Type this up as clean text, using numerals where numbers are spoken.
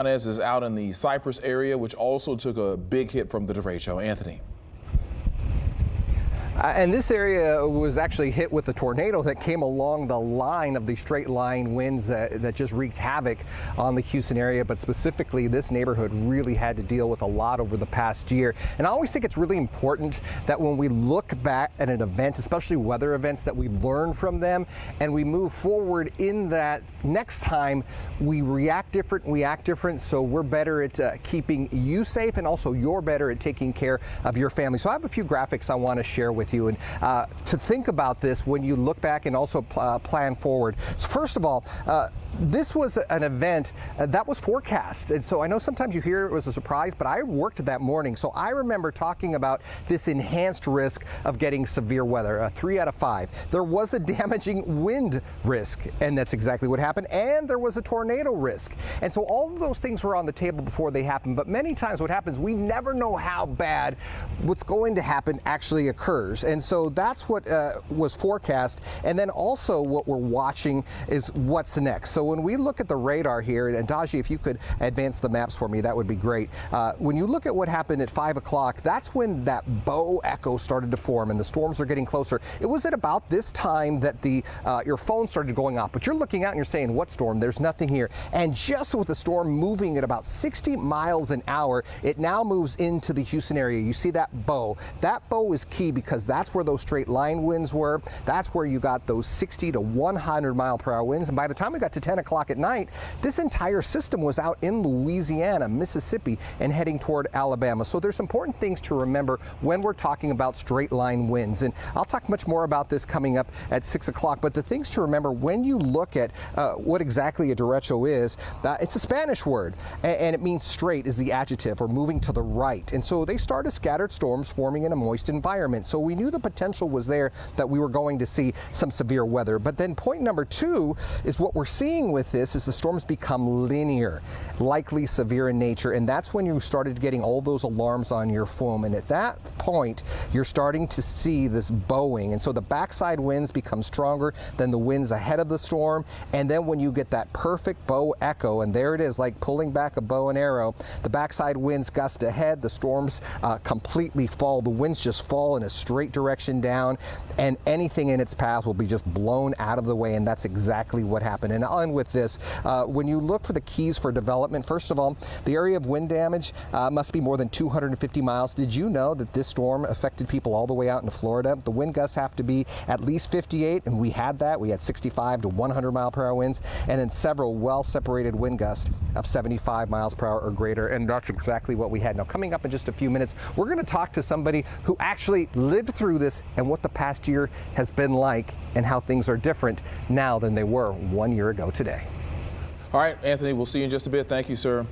Yanez is out in the Cypress area, which also took a big hit from the Derecho. Anthony. And this area was actually hit with a tornado that came along the line of the straight line winds that just wreaked havoc on the Houston area. But specifically, this neighborhood really had to deal with a lot over the past year. And I always think it's really important that when we look back at an event, especially weather events, that we learn from them and we move forward in that next time we react different, we act different. So we're better at keeping you safe, and also you're better at taking care of your family. So I have a few graphics I want to share with you, and to think about this when you look back and also plan forward. So first of all, this was an event that was forecast, and so I know sometimes you hear it was a surprise, but I worked that morning, so I remember talking about this enhanced risk of getting severe weather, 3 out of 5. There was a damaging wind risk, and that's exactly what happened, and there was a tornado risk. And so all of those things were on the table before they happened, but many times what happens, we never know how bad what's going to happen actually occurs. And so that's what was forecast, and then also what we're watching is what's next. So when we look at the radar here, and Daji, if you could advance the maps for me, that would be great. When you look at what happened at 5 o'clock, that's when that bow echo started to form and the storms are getting closer. It was at about this time that your phone started going off, but you're looking out and you're saying, what storm? There's nothing here. And just with the storm moving at about 60 miles an hour, it now moves into the Houston area. You see that bow. That bow is key because that's where those straight line winds were. That's where you got those 60 to 100 mile per hour winds. And by the time we got to 10 o'clock at night, this entire system was out in Louisiana, Mississippi, and heading toward Alabama. So there's important things to remember when we're talking about straight line winds. And I'll talk much more about this coming up at 6 o'clock. But the things to remember when you look at what exactly a derecho is, it's a Spanish word, and it means straight is the adjective, or moving to the right. And so they start as scattered storms forming in a moist environment. So we knew the potential was there that we were going to see some severe weather. But then point number 2 is what we're seeing with this is the storms become linear, likely severe in nature, and that's when you started getting all those alarms on your phone. And at that point, you're starting to see this bowing, and so the backside winds become stronger than the winds ahead of the storm. And then when you get that perfect bow echo, and there it is, like pulling back a bow and arrow, the backside winds gust ahead, the storms completely fall, the winds just fall in a straight direction down, and anything in its path will be just blown out of the way. And that's exactly what happened. And I'll end with this. When you look for the keys for development, first of all, the area of wind damage must be more than 250 miles. Did you know that this storm affected people all the way out in Florida? The wind gusts have to be at least 58, and we had that. We had 65 to 100 mile per hour winds, and then several well-separated wind gusts of 75 miles per hour or greater, and that's exactly what we had. Now, coming up in just a few minutes, we're going to talk to somebody who actually lived through this and what the past year has been like and how things are different now than they were 1 year ago today. All right, Anthony, we'll see you in just a bit. Thank you, sir.